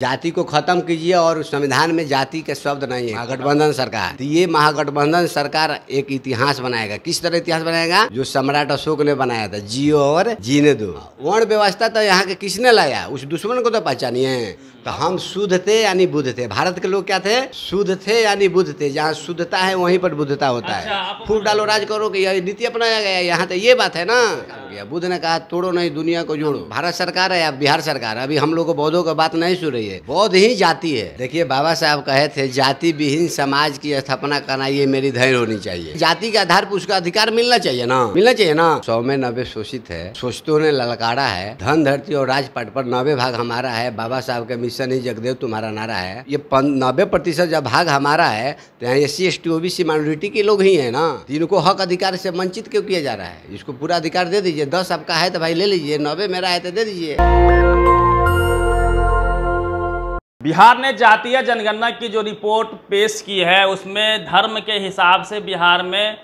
जाति को खत्म कीजिए और संविधान में जाति के शब्द नहीं है। महागठबंधन सरकार, तो ये महागठबंधन सरकार एक इतिहास बनाएगा। किस तरह इतिहास बनाएगा? जो सम्राट अशोक ने बनाया था, जियो और जीने दो। वर्ण व्यवस्था तो यहाँ के किसने लाया? उस दुश्मन को तो पहचानिए। तो हम शुद्ध थे यानी बुद्ध थे। भारत के लोग क्या थे? शुद्ध थे यानी बुद्ध थे। जहाँ शुद्धता है वहीं पर बुद्धता होता है। फूट डालो राज करो कि यह नीति अपनाया गया। यहाँ तो ये बात है ना। बुद्ध ने कहा तोड़ो नहीं दुनिया को जोड़ो। भारत सरकार है या बिहार सरकार? अभी हम लोग को बौद्धों का बात नहीं सुन रही है। बौद्ध ही जाति है। देखिए बाबा साहब कहे थे जाति विहीन समाज की स्थापना करना ये मेरी धैर्य होनी चाहिए। जाति के आधार पर उसका अधिकार मिलना चाहिए ना, मिलना चाहिए ना। 100 में 90 शोषित है। शोषितों ने ललकारा है। धन धरती और राजपाट पर 90 भाग हमारा है। बाबा साहब के मिशन ही जगदेव तुम्हारा नारा है। ये 90% जब भाग हमारा है तो यहाँ SC ST OBC माइनॉरिटी के लोग ही है ना। इनको हक अधिकार से वंचित क्यों किया जा रहा है? इसको पूरा अधिकार दे दीजिए। 10 आपका है तो भाई ले लीजिए, 90 मेरा है तो दे दीजिए। बिहार ने जातीय जनगणना की जो रिपोर्ट पेश की है उसमें धर्म के हिसाब से बिहार में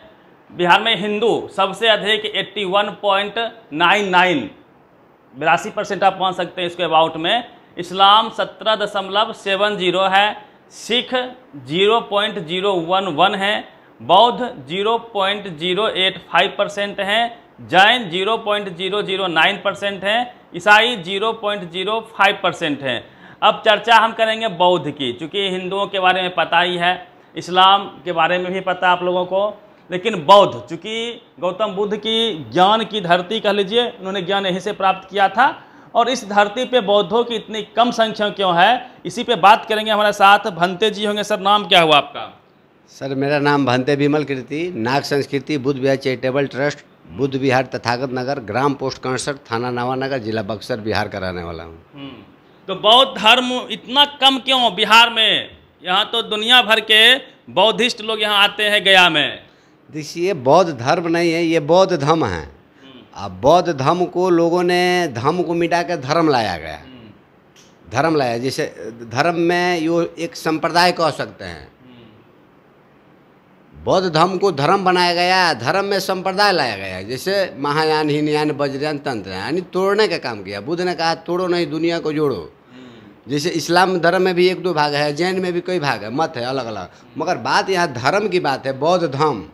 हिंदू सबसे अधिक 81.99 82% आप मान सकते हैं इसके अबाउट में। इस्लाम 17.70 है। सिख 0.011 है। बौद्ध 0.085% हैं। जैन 0.009% हैं। ईसाई 0.05% हैं। अब चर्चा हम करेंगे बौद्ध की, चूँकि हिंदुओं के बारे में पता ही है, इस्लाम के बारे में भी पता आप लोगों को, लेकिन बौद्ध चूँकि गौतम बुद्ध की ज्ञान की धरती कह लीजिए, उन्होंने ज्ञान यहीं से प्राप्त किया था और इस धरती पे बौद्धों की इतनी कम संख्या क्यों है, इसी पे बात करेंगे। हमारे साथ भंते जी होंगे। सर नाम क्या हुआ आपका? सर मेरा नाम भंते विमल कीर्ति, नाग संस्कृति बुद्ध विहार चैरिटेबल ट्रस्ट, बुद्ध विहार तथागत नगर, ग्राम पोस्ट कंसर, थाना नवानगर, जिला बक्सर, बिहार का रहने वाला हूँ। तो बौद्ध धर्म इतना कम क्यों बिहार में? यहाँ तो दुनिया भर के बौद्धिस्ट लोग यहाँ आते हैं गया में। देखिए बौद्ध धर्म नहीं है, ये बौद्ध धर्म है। अब बौद्ध धर्म को लोगों ने धर्म को मिटा कर धर्म लाया गया। धर्म लाया, जैसे धर्म में यो एक संप्रदाय कह सकते हैं। बौद्ध धर्म को धर्म बनाया गया, धर्म में संप्रदाय लाया गया। जैसे महायान, हीनयान, वज्रयान, तंत्र यानी तोड़ने का काम किया। बुद्ध ने कहा तोड़ो नहीं दुनिया को जोड़ो। जैसे इस्लाम धर्म में भी 1-2 भाग है, जैन में भी कई भाग है, मत है अलग अलग, मगर बात यहाँ धर्म की बात है। बौद्ध धर्म,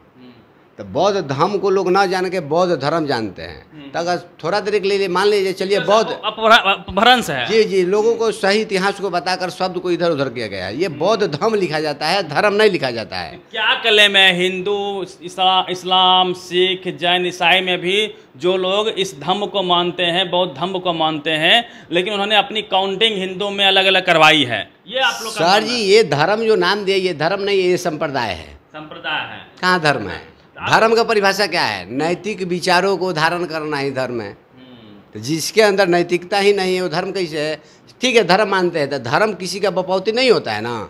तो बौद्ध धर्म को लोग ना जान के बौद्ध धर्म जानते हैं। तो अगर थोड़ा देर के लिए मान लीजिए चलिए बौद्ध अपभ्रंश है। जी जी, लोगों को सही इतिहास को बताकर शब्द को इधर उधर किया गया है। ये बौद्ध धर्म लिखा जाता है, धर्म नहीं लिखा जाता है। क्या क्लेम है हिंदू, इस्लाम, सिख, जैन, ईसाई में भी जो लोग इस धर्म को मानते हैं, बौद्ध धर्म को मानते हैं, लेकिन उन्होंने अपनी काउंटिंग हिंदू में अलग अलग करवाई है। ये आप लोग सर जी, ये धर्म जो नाम दिया ये धर्म नहीं है, ये संप्रदाय है। संप्रदाय है, कहाँ धर्म है? धर्म का परिभाषा क्या है? नैतिक विचारों को धारण करना ही धर्म है। तो जिसके अंदर नैतिकता ही नहीं है वो धर्म कैसे है? ठीक है धर्म मानते हैं, तो धर्म किसी का बपौती नहीं होता है ना।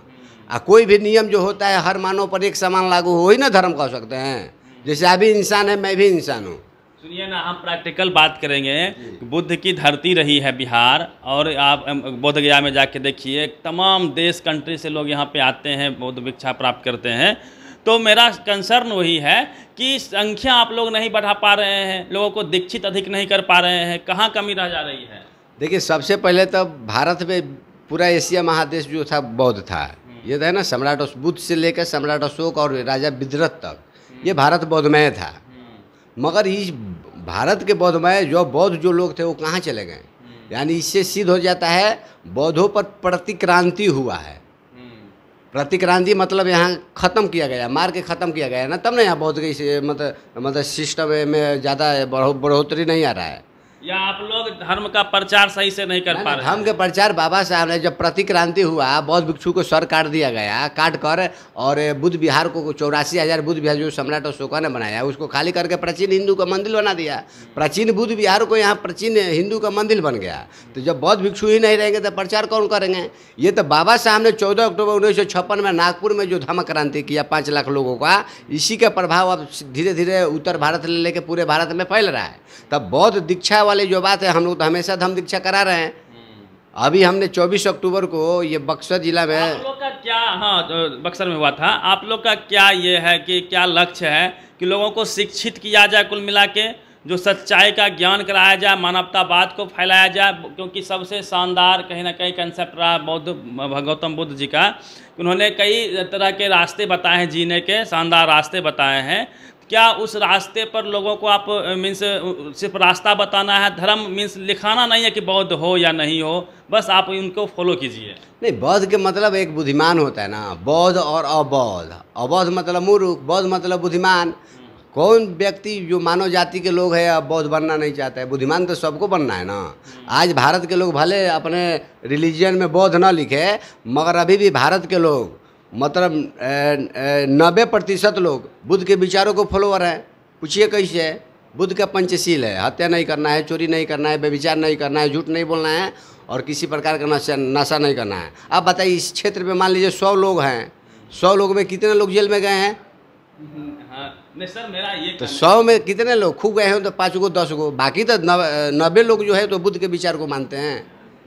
कोई भी नियम जो होता है हर मानव पर एक समान लागू हो ही ना धर्म कह सकते हैं। जैसे अभी इंसान है, मैं भी इंसान हूँ। सुनिए ना, हम प्रैक्टिकल बात करेंगे। बुद्ध की धरती रही है बिहार, और आप बोध गया में जाके देखिए, तमाम देश कंट्री से लोग यहाँ पे आते हैं, बौद्ध भिक्षा प्राप्त करते हैं। तो मेरा कंसर्न वही है कि संख्या आप लोग नहीं बढ़ा पा रहे हैं, लोगों को दीक्षित अधिक नहीं कर पा रहे हैं, कहाँ कमी रह जा रही है? देखिए सबसे पहले तो भारत में पूरा एशिया महादेश जो था बौद्ध था। ये था ना, सम्राट बुद्ध से लेकर सम्राट अशोक और राजा विद्रथ तक ये भारत बौद्धमय था। मगर इस भारत के बौद्धमय जो बौद्ध जो लोग थे वो कहाँ चले गए? यानी इससे सिद्ध हो जाता है बौद्धों पर प्रतिक्रांति हुआ है। प्रतिक्रांति मतलब यहाँ खत्म किया गया, मार के खत्म किया गया ना, तब ना यहाँ बौद्ध के मतलब सिस्टम में ज़्यादा बढ़ोतरी नहीं आ रहा है। या आप लोग धर्म का प्रचार सही से नहीं कर पा रहे? धर्म के प्रचार बाबा साहब ने जब प्रतिक्रांति हुआ, बौद्ध भिक्षु को सर काट दिया गया, काट कर, और बुद्ध विहार को 84,000 बुद्ध विहार जो सम्राट अशोका ने बनाया उसको खाली करके प्राचीन हिंदू का मंदिर बना दिया। प्राचीन बुद्ध विहार को यहाँ प्राचीन हिंदू का मंदिर बन गया। तो जब बौद्ध भिक्षु ही नहीं रहेंगे तो प्रचार कौन करेंगे? ये तो बाबा साहब ने 14 अक्टूबर 1956 में नागपुर में जो धम्म क्रांति किया 5 लाख लोगों का, इसी का प्रभाव अब धीरे धीरे उत्तर भारत ले लेके पूरे भारत में फैल रहा है। तब बौद्ध दीक्षा वाली जो बात है, हम लोग तो हमेशा धम्म दीक्षा करा रहे हैं। अभी हमने 24 अक्टूबर को ये बक्सर जिला में, आप लोग का क्या, हाँ बक्सर में हुआ था, आप लोग का क्या ये है कि क्या लक्ष्य है कि लोगों को शिक्षित किया जाए कुल मिला के? जो सच्चाई का ज्ञान कराया जाए, मानवतावाद को फैलाया जाए, क्योंकि सबसे शानदार कहीं ना कहीं कंसेप्ट रहा गौतम बुद्ध जी का। उन्होंने कई तरह के रास्ते बताए हैं जीने के, शानदार रास्ते बताए हैं। क्या उस रास्ते पर लोगों को आप मीन्स सिर्फ रास्ता बताना है, धर्म मीन्स लिखाना नहीं है कि बौद्ध हो या नहीं हो, बस आप उनको फॉलो कीजिए? नहीं, बौद्ध के मतलब एक बुद्धिमान होता है ना, बौद्ध और अबौद्ध। अबौद्ध मतलब मूर्ख, बौद्ध मतलब बुद्धिमान। कौन व्यक्ति जो मानव जाति के लोग हैं अब बौद्ध बनना नहीं चाहता है? बुद्धिमान तो सबको बनना है ना। आज भारत के लोग भले अपने रिलीजन में बौद्ध ना लिखे, मगर अभी भी भारत के लोग मतलब 90% लोग बुद्ध के विचारों को फॉलोअर हैं। पूछिए कैसे है? बुद्ध का पंचशील है, हत्या नहीं करना है, चोरी नहीं करना है, व्यभिचार नहीं करना है, झूठ नहीं बोलना है और किसी प्रकार का नशा नहीं करना है। आप बताइए, इस क्षेत्र में मान लीजिए 100 लोग हैं, 100 लोग में कितने लोग जेल में गए हैं? हाँ, नहीं सर, मेरा ये तो 100 में कितने लोग खूब गए हैं? तो 5 गो 10 गो, बाकी तो 90 लोग जो है तो बुद्ध के विचार को मानते हैं।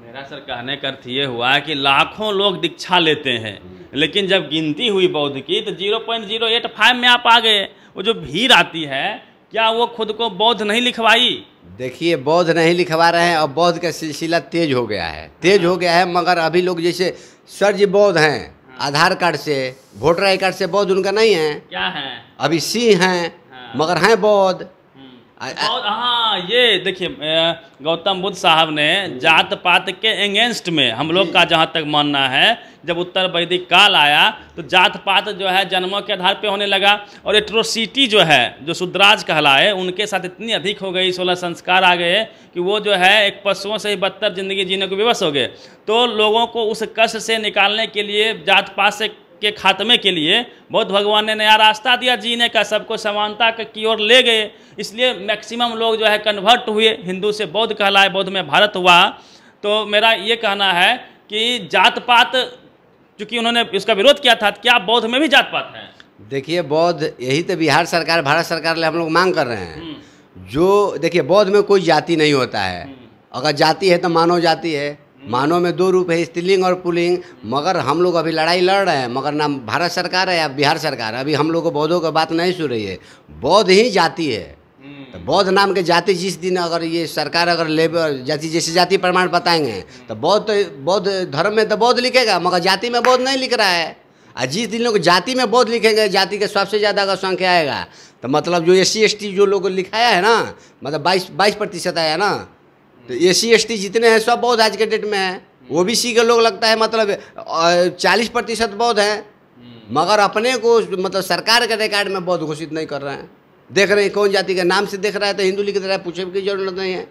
मेरा सर कहने का अर्थ ये हुआ कि लाखों लोग दीक्षा लेते हैं, लेकिन जब गिनती हुई बौद्ध की तो 0.085 में आप आ गए। वो जो भीड़ आती है, क्या वो खुद को बौद्ध नहीं लिखवाई? देखिए, बौद्ध नहीं लिखवा रहे हैं और बौद्ध का सिलसिला तेज हो गया है, तेज हो गया है। मगर अभी लोग जैसे सर जी बौद्ध हैं, आधार कार्ड से, वोटर आई कार्ड से बौद्ध उनका नहीं है। क्या है? अभी सिंह हैं, मगर हैं बौद्ध। हाँ, ये देखिए, गौतम बुद्ध साहब ने जात पात के अगेंस्ट में, हम लोग का जहाँ तक मानना है, जब उत्तर वैदिक काल आया तो जात पात जो है जन्मों के आधार पे होने लगा और एट्रोसिटी जो है, जो शूद्राज कहलाए, उनके साथ इतनी अधिक हो गई, 16 संस्कार आ गए कि वो जो है एक पशुओं से ही बदतर जिंदगी जीने को विवश हो गए। तो लोगों को उस कष्ट से निकालने के लिए, जात पात से के खात्मे के लिए बौद्ध भगवान ने नया रास्ता दिया जीने का, सबको समानता की ओर ले गए। इसलिए मैक्सिमम लोग जो है कन्वर्ट हुए, हिंदू से बौद्ध कहलाए, बौद्ध में भारत हुआ। तो मेरा ये कहना है कि जात पात, चूँकि उन्होंने इसका विरोध किया था, क्या बौद्ध में भी जात पात है? देखिए, बौद्ध, यही तो बिहार सरकार, भारत सरकार ले हम लोग मांग कर रहे हैं। जो देखिए, बौद्ध में कोई जाति नहीं होता है। अगर जाति है तो मानव जाति है। मानव में 2 रूप है, स्त्रीलिंग और पुल्लिंग। मगर हम लोग अभी लड़ाई लड़ रहे हैं, मगर ना भारत सरकार है या बिहार सरकार, अभी हम लोग को बौद्धों का बात नहीं सुन रही है। बौद्ध ही जाति है। तो बौद्ध नाम के जाति जिस दिन अगर ये सरकार अगर लेबर जाति जैसे जाति प्रमाण बताएंगे तो बौद्ध धर्म में तो बौद्ध लिखेगा, मगर जाति में बौद्ध नहीं लिख रहा है। और जिस दिन लोग जाति में बौद्ध लिखेंगे, जाति के सबसे ज़्यादा अगर संख्या आएगा तो मतलब जो SC ST जो लोग लिखाया है ना, मतलब 22% आया ना, तो SC ST जितने हैं सब बौद्ध आज के डेट में है। OBC के लोग लगता है मतलब 40% बौद्ध हैं, मगर अपने को मतलब सरकार के रिकॉर्ड में बौद्ध घोषित नहीं कर रहे हैं। देख रहे हैं कौन जाति के नाम से देख रहा है तो हिंदू लिख रहा है, पूछने की जरूरत नहीं है।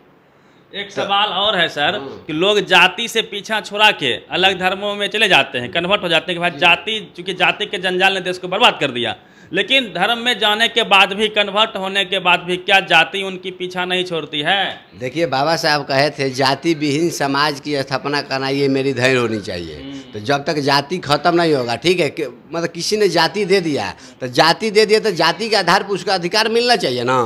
एक सवाल और है सर कि लोग जाति से पीछा छुड़ा के अलग धर्मों में चले जाते हैं, कन्वर्ट हो जाते हैं कि भाई जाति, चूँकि जाति के जंजाल ने देश को बर्बाद कर दिया। लेकिन धर्म में जाने के बाद भी, कन्वर्ट होने के बाद भी, क्या जाति उनकी पीछा नहीं छोड़ती है? देखिए, बाबा साहब कहे थे जाति विहीन समाज की स्थापना करना ये मेरी धैर्य होनी चाहिए। तो जब तक जाति खत्म नहीं होगा, ठीक है, मतलब किसी ने जाति दे दिया तो जाति दे दिया तो जाति के आधार पर उसका अधिकार मिलना चाहिए ना,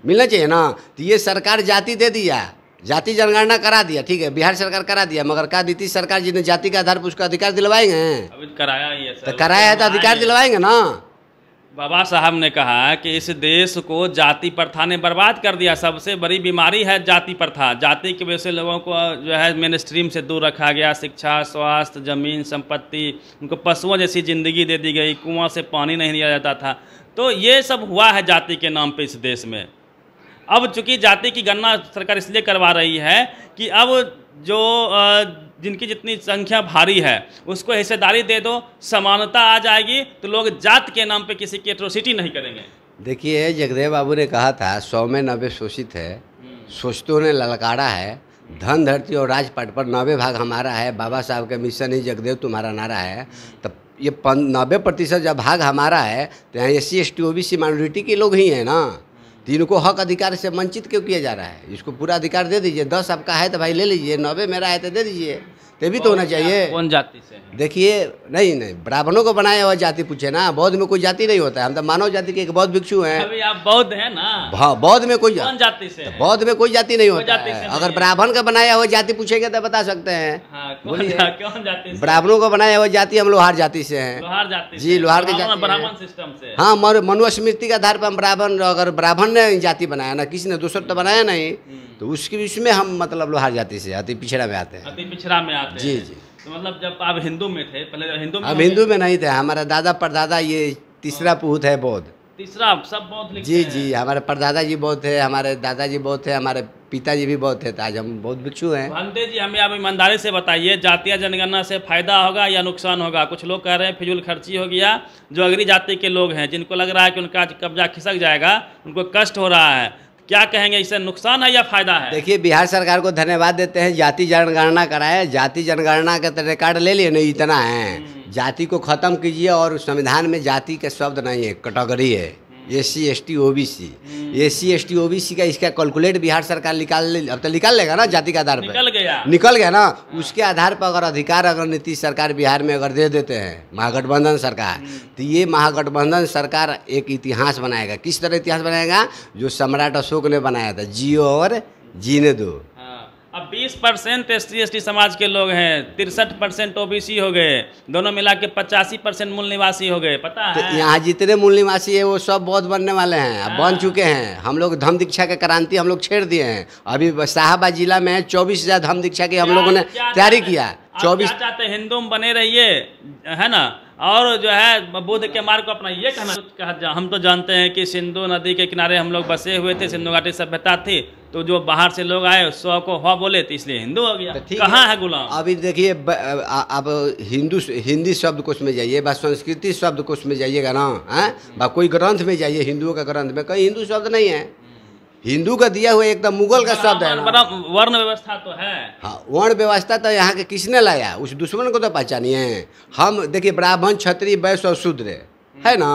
मिलना चाहिए ना। तो ये सरकार जाति दे दिया, जाति जनगणना करा दिया, ठीक है, बिहार सरकार करा दिया, मगर क्या नीतीश सरकार जी ने जाति के आधार पर उसका अधिकार दिलवाएंगे? अभी कराया ही है सर। तो कराया है तो अधिकार दिलवाएंगे ना। बाबा साहब ने कहा कि इस देश को जाति प्रथा ने बर्बाद कर दिया। सबसे बड़ी बीमारी है जाति प्रथा। जाति की वजह से लोगों को जो है मेन स्ट्रीम से दूर रखा गया। शिक्षा, स्वास्थ्य, जमीन, संपत्ति, उनको पशुओं जैसी ज़िंदगी दे दी गई। कुआं से पानी नहीं लिया जाता था। तो ये सब हुआ है जाति के नाम पे इस देश में। अब चूँकि जाति की गणना सरकार इसलिए करवा रही है कि अब जो जिनकी जितनी संख्या भारी है उसको हिस्सेदारी दे दो, समानता आ जाएगी, तो लोग जात के नाम पे किसी की एट्रोसिटी नहीं करेंगे। देखिए, जगदेव बाबू ने कहा था 100 में 90 शोषित है, शोषितों ने ललकारा है, धन धरती और राजपाट पर 90 भाग हमारा है। बाबा साहब का मिशन ही जगदेव तुम्हारा नारा है। तब ये 90% जब भाग हमारा है तो यहाँ SC ST OBC माइनॉरिटी के लोग ही हैं ना, तो इनको हक अधिकार से वंचित क्यों किया जा रहा है? इसको पूरा अधिकार दे दीजिए। 10 आपका है तो भाई ले लीजिए, 90 मेरा है तो दे दीजिए। तभी तो होना चाहिए। कौन जाति से है? देखिए, नहीं ब्राह्मणों को बनाया हुआ जाति पूछे ना, बौद्ध में कोई जाति नहीं होता है। हम तो मानव जाति के एक बौद्ध भिक्षु हैं। अभी आप बौद्ध हैं ना? हाँ, बौद्ध में कोई कौन जाति से है? बौद्ध में कोई जाति नहीं होता जाति से है। नहीं अगर है। ब्राह्मण का बनाया हुआ जाति पूछेंगे तो बता सकते हैं। हाँ, बोलिए। कौन जाति से? ब्राह्मणों को बनाया हुआ जाति हम लोहार जाति से हैं। लोहार जाति जी, से। लोहार के जाति ब्राह्मण सिस्टम से। हाँ, मनुस्मृति के आधार पर हम ब्राह्मण, अगर ब्राह्मण ने जाति बनाया ना, किसी ने दूसरा तो बनाया नहीं, तो उसके उसमें हम मतलब लोहार जाति से अति पिछड़ा में आते हैं। अति पिछड़ा में आते जी हैं। जी। तो मतलब जब आप हिंदू में थे, पहले हिंदू में हम हिंदू में नहीं थे, हमारा दादा परदादा ये तीसरा पूत है बौद्ध। तीसरा सब बौद्ध लिखते जी हैं। जी, हमारे परदादा जी बौद्ध थे, हमारे दादाजी बौद्ध थे, हमारे पिताजी भी बौद्ध थे, तो आज हम बौद्ध भिक्षु हैं। भांते जी, हमें आप ईमानदारी से बताइए, जातीय जनगणना से फायदा होगा या नुकसान होगा? कुछ लोग कह रहे हैं फिजूल खर्ची हो गया। जो अगली जाति के लोग हैं, जिनको लग रहा है कि उनका कब्जा खिसक जाएगा, उनको कष्ट हो रहा है, क्या कहेंगे, इससे नुकसान है या फायदा है? देखिए, बिहार सरकार को धन्यवाद देते हैं, जाति जनगणना कराए। जाति जनगणना का तो रिकॉर्ड ले लिए, नहीं इतना है। जाति को खत्म कीजिए, और संविधान में जाति के शब्द नहीं है, कैटेगरी है। SC ST OBC, SC ST OBC का इसका कैलकुलेट बिहार सरकार अब तो निकाल लेगा ना, जाति के आधार पर निकल गया ना। उसके आधार पर अगर अधिकार अगर नीतीश सरकार बिहार में अगर दे देते हैं, महागठबंधन सरकार, तो ये महागठबंधन सरकार एक इतिहास बनाएगा। किस तरह इतिहास बनाएगा? जो सम्राट अशोक ने बनाया था, जियो और जीने दो। अब 20% SC ST समाज के लोग हैं, 63% OBC हो गए, दोनों मिला के 85% मूल निवासी हो गए, पता है? तो यहाँ जितने मूल निवासी है वो सब बौद्ध बनने वाले हैं, अब बन चुके हैं। हम लोग धम्म दीक्षा के क्रांति हम लोग छेड़ दिए हैं। अभी शाहबाद जिला में 24,000 धम्म दीक्षा की हम लोगों ने तैयारी किया। 24 चाहते हिंदू में बने रहिए, है ना, और जो है बुद्ध के मार्ग को अपना ये कहना। हम तो जानते हैं कि सिंधु नदी के किनारे हम लोग बसे हुए थे, सिंधु घाटी सभ्यता थी, तो जो बाहर से लोग आए 100 को हुआ बोले, तो इसलिए हिंदू हो गया। तो कहाँ है गुलाम? अभी देखिए, अब हिंदी शब्दकोश में जाइए, बस संस्कृति शब्दकोश में जाइएगा ना, है, कोई ग्रंथ में जाइए, हिंदुओं का ग्रंथ में कहीं हिंदू शब्द नहीं है। हिंदू का दिया हुआ एकदम मुगल का शब्द है। वर्ण व्यवस्था तो है। हाँ, वर्ण व्यवस्था तो यहाँ के किसने लाया? उस दुश्मन को तो पहचानिए। हम देखिए, ब्राह्मण, क्षत्रिय, वैश्य और शूद्र है ना।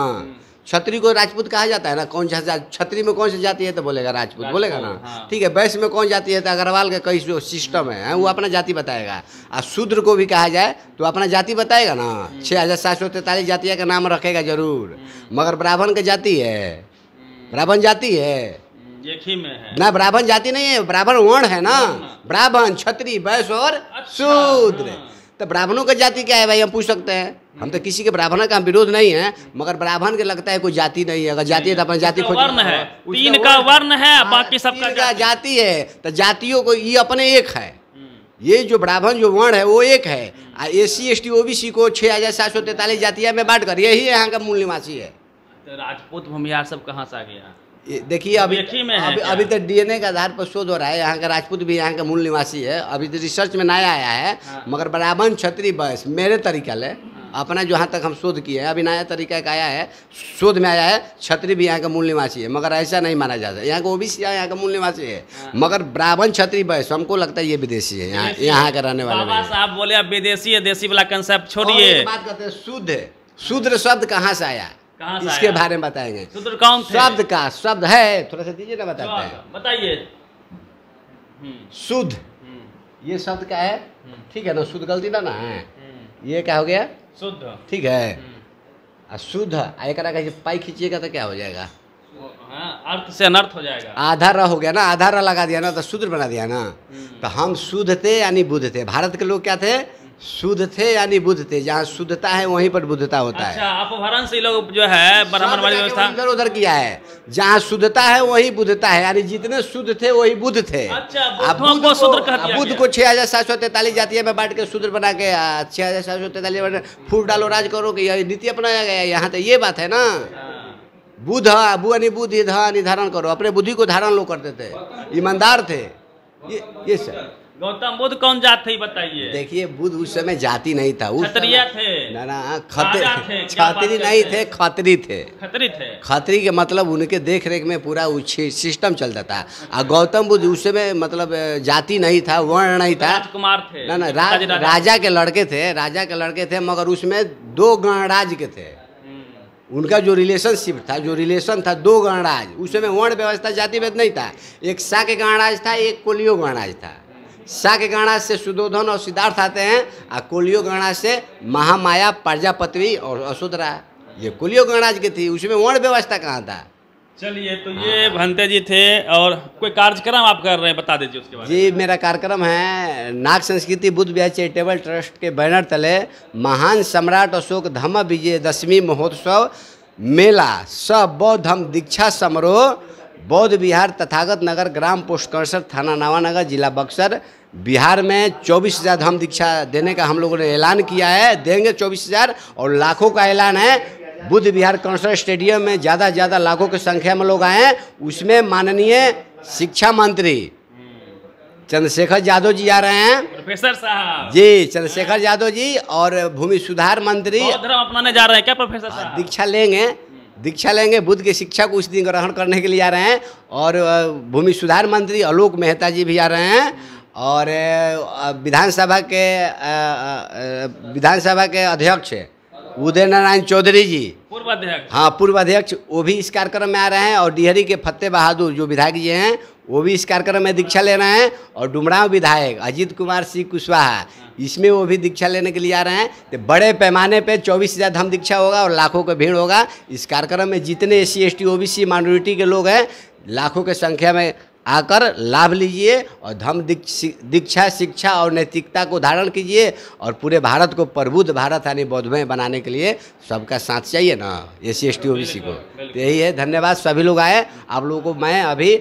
क्षत्रिय को राजपूत कहा जाता है ना। कौन सा क्षत्रिय में कौन सी जाति है तो बोलेगा राजपूत बोलेगा ना। हाँ। ठीक है, वैश्य में कौन जाति है तो अग्रवाल का कई जो सिस्टम है वो अपना जाति बताएगा। और शूद्र को भी कहा जाए तो अपना जाति बताएगा ना। 6,743 जातियों का नाम रखेगा जरूर, मगर ब्राह्मण का जाति है, ब्राह्मण जाति है, एक ही में है ना। ब्राह्मण जाति नहीं है, ब्राह्मण वर्ण है ना। ब्राह्मण, क्षत्रिय, वैश्य और शूद्र। तो ब्राह्मणों का जाति क्या है भाई? हम पूछ सकते हैं। हम तो किसी के ब्राह्मण का विरोध नहीं है, मगर ब्राह्मण के लगता है कोई जाति नहीं है। अगर जाति है तो अपना जाति खोज। वर्ण है, 3 का वर्ण है, बाकी सबका जाति है। तो जातियों को ये अपने एक है। ये जो ब्राह्मण जो वर्ण है वो एक है। SC ST OBC को 6,743 जातियां में बांट कर यही यहाँ का मूल निवासी है। तो राजपूत भूमिहार सब कहाँ से आ गया? देखिए, अभी तो DNA के आधार पर शोध हो रहा है। यहाँ का राजपूत भी यहाँ का मूल निवासी है। अभी तो रिसर्च में नया आया है। हाँ। मगर ब्राह्मण, क्षत्रिय, वैश्य मेरे तरीका ले अपना जहाँ तक हम शोध किए हैं, अभी नया तरीका का आया है, शोध में आया है, क्षत्रिय भी यहाँ का मूल निवासी है। मगर ऐसा नहीं माना जाता। यहाँ का OBC यहाँ का मूल निवासी है। मगर ब्राह्मण, क्षत्रिय, वैश्य हमको लगता है ये विदेशी है, यहाँ का रहने वाले। बाबा साहब बोले अब विदेशी है, देसी वाला कंसेप्ट छोड़िए। बात करते हैं शुद्ध। शूद्र शब्द कहाँ से आया, इसके बारे में बताएंगे। शूद्र कौन थे? शब्द का शब्द है, थोड़ा सा दीजिए ना, बताते हैं, बताइए। शुद्ध, ये शब्द का है, ठीक है ना। शुद्ध गलती ना है, ये क्या हो गया? शुद्ध, ठीक है। शुद्ध एक पाई खींचिएगा तो क्या हो जाएगा? अर्थ से अनर्थ हो जाएगा। आधा र हो गया ना, आधा र लगा दिया ना तो शूद्र बना दिया ना। तो हम शुद्ध थे यानी बुद्ध थे। भारत के लोग क्या थे? शुद्ध थे यानी बुद्ध थे। जहाँ शुद्धता है वहीं पर बुद्धता होता है। अच्छा, अपभ्रंश से लोग जो है ब्राह्मणवादी व्यवस्था इधर उधर किया है। जहाँ शुद्धता है वहीं बुद्धता है, यानी जितने शुद्ध थे वही बुद्ध थे। अच्छा, बुद्ध को 6,743 जातियों में बांट के शूद्र बना के 6,743 फूट डालो राज करो कि यह नीति अपनाया गया। यहाँ तो ये बात है ना। बुद्ध बुद्धि बुद्धि निर्धारण करो, अपने बुद्धि को धारण लोग करते थे, ईमानदार थे। ये सब गौतम बुद्ध कौन जात थे बताइए? देखिए, बुद्ध उस समय जाति नहीं था, क्षत्रिय थे ना, क्षत्रिय नहीं थे, खत्री थे। खत्री के मतलब उनके देख रेख में पूरा सिस्टम चलता था। और गौतम बुद्ध उस समय मतलब जाति नहीं था, वर्ण नहीं था, राजकुमार थे ना, राजा के लड़के थे, राजा के लड़के थे। मगर उसमें 2 गणराज के थे। उनका जो रिलेशनशिप था, जो रिलेशन था, 2 गणराज। उस समय वर्ण व्यवस्था जाति भेद नहीं था। एक शाक्य गणराज था, एक कोलियो गणराज था। शाक्य गणना से सुदोधन और सिद्धार्थ आते हैं, और कुलियो गणना से महामाया, प्रजापति और असुदरा। ये कुलियो गणना की थी, उसमें वर्ण व्यवस्था कहाँ था। चलिए, तो ये भंते जी थे, और कोई कार्यक्रम आप कर रहे हैं, बता दीजिए उसके बारे में। जी, मेरा कार्यक्रम है नाग संस्कृति बुद्ध विहार चैरिटेबल ट्रस्ट के बैनर तले महान सम्राट अशोक धम्म विजयदशमी महोत्सव मेला सब बौद्ध धम्म दीक्षा समारोह बौद्ध विहार तथागत नगर ग्राम पोस्ट कंसर थाना नवानगर जिला बक्सर बिहार में 24,000 धम्म दीक्षा देने का हम लोगों ने ऐलान किया है। देंगे 24,000, और लाखों का ऐलान है। बुद्ध विहार कंसर स्टेडियम में ज़्यादा से ज़्यादा लाखों की संख्या में लोग आए हैं। उसमें माननीय शिक्षा मंत्री चंद्रशेखर यादव जी आ रहे हैं, प्रोफेसर साहब जी, चंद्रशेखर यादव जी, और भूमि सुधार मंत्री धर्म अपनाने जा रहे हैं क्या प्रोफेसर साहब? दीक्षा लेंगे बुद्ध की शिक्षा को उस दिन ग्रहण करने के लिए आ रहे हैं। और भूमि सुधार मंत्री आलोक मेहता जी भी आ रहे हैं, और विधानसभा के अध्यक्ष उदय नारायण चौधरी जी, पूर्व अध्यक्ष, हाँ पूर्व अध्यक्ष, वो भी इस कार्यक्रम में आ रहे हैं। और डिहरी के फतेह बहादुर जो विधायक जी हैं वो भी इस कार्यक्रम में दीक्षा ले रहे हैं। और डुमरांव विधायक अजीत कुमार सिंह कुशवाहा, इसमें वो भी दीक्षा लेने के लिए आ रहे हैं। तो बड़े पैमाने पे 24,000 धम्म दीक्षा होगा और लाखों का भीड़ होगा। इस कार्यक्रम में जितने SC ST OBC माइनॉरिटी के लोग हैं, लाखों की संख्या में आकर लाभ लीजिए और धम्म दीक्षा शिक्षा और नैतिकता को धारण कीजिए, और पूरे भारत को प्रबुद्ध भारत यानी बौद्धमय बनाने के लिए सबका साथ चाहिए ना SC ST OBC को। तो यही है, धन्यवाद सभी लोग आए। आप लोगों को मैं अभी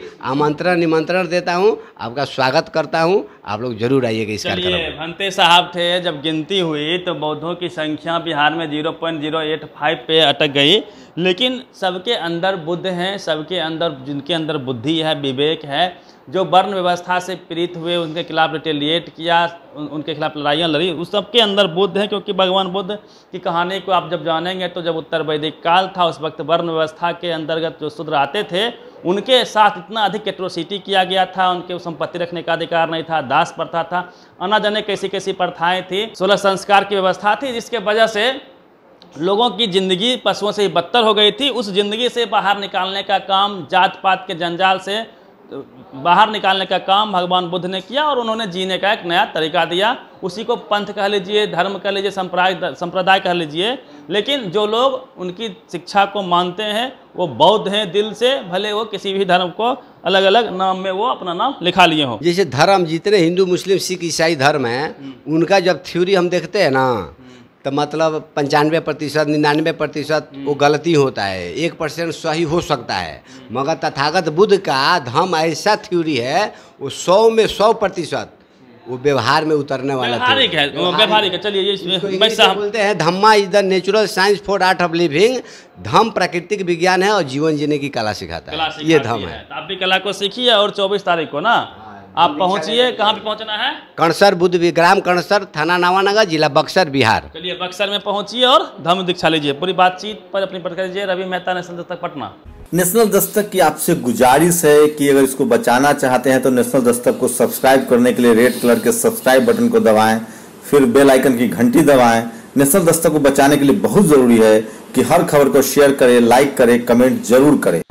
निमंत्रण देता हूँ, आपका स्वागत करता हूँ। आप लोग जरूर आइएगा इस कार्यक्रम में। भंते साहब थे, जब गिनती हुई तो बौद्धों की संख्या बिहार में 0.085 पे अटक गई, लेकिन सबके अंदर बुद्ध हैं, सबके अंदर, जिनके अंदर बुद्धि है, विवेक है, जो वर्ण व्यवस्था से पीड़ित हुए, उनके खिलाफ रिटेलिएट किया, उनके खिलाफ लड़ाइयाँ लड़ी, उस सबके अंदर बुद्ध है। क्योंकि भगवान बुद्ध की कहानी को आप जब जानेंगे तो जब उत्तर वैदिक काल था, उस वक्त वर्ण व्यवस्था के अंतर्गत जो शूद्र आते थे उनके साथ इतना अधिक एट्रोसिटी किया गया था, उनके संपत्ति रखने का अधिकार नहीं था, दास प्रथा था, अना जाने कैसी कैसी प्रथाएँ थी, 16 संस्कार की व्यवस्था थी, जिसके वजह से लोगों की ज़िंदगी पशुओं से ही बदतर हो गई थी। उस ज़िंदगी से बाहर निकालने का काम, जात पात के जंजाल से बाहर निकालने का काम भगवान बुद्ध ने किया, और उन्होंने जीने का एक नया तरीका दिया। उसी को पंथ कह लीजिए, धर्म कह लीजिए, संप्रदाय कह लीजिए, लेकिन जो लोग उनकी शिक्षा को मानते हैं वो बौद्ध हैं दिल से, भले वो किसी भी धर्म को अलग अलग नाम में वो अपना नाम लिखा लिए हों। जैसे धर्म जितने हिंदू मुस्लिम सिख ईसाई धर्म हैं, उनका जब थ्योरी हम देखते हैं ना, तो मतलब 95% 99% वो गलती होता है, 1% सही हो सकता है। मगर तथागत बुद्ध का धम्म ऐसा थ्योरी है, वो 100 में 100% वो व्यवहार में उतरने वाला व्यवहारिक है, व्यवहारिक है। चलिए, ये बोलते हैं Dhamma is the natural science for art of living. Dhamma प्राकृतिक विज्ञान है और जीवन जीने की कला सिखाता है, ये धम्म है। आप भी कला को सीखिए, और 24 तारीख को ना आप पहुंचिए। कहाँ पे पहुंचना है? कणसर बुद्ध ग्राम कणसर थाना नवानगर जिला बक्सर बिहार। चलिए, बक्सर में पहुंचिए और धम्म दीक्षा लीजिए। पूरी बातचीत पर अपनी प्रतिक्रिया दीजिए। रवि मेहता, नेशनल दस्तक, पटना। नेशनल दस्तक की आपसे गुजारिश है कि अगर इसको बचाना चाहते हैं तो नेशनल दस्तक को सब्सक्राइब करने के लिए रेड कलर के सब्सक्राइब बटन को दबाएं, फिर बेल आइकन की घंटी दबाएं। नेशनल दस्तक को बचाने के लिए बहुत जरूरी है कि हर खबर को शेयर करें, लाइक करें, कमेंट जरूर करें।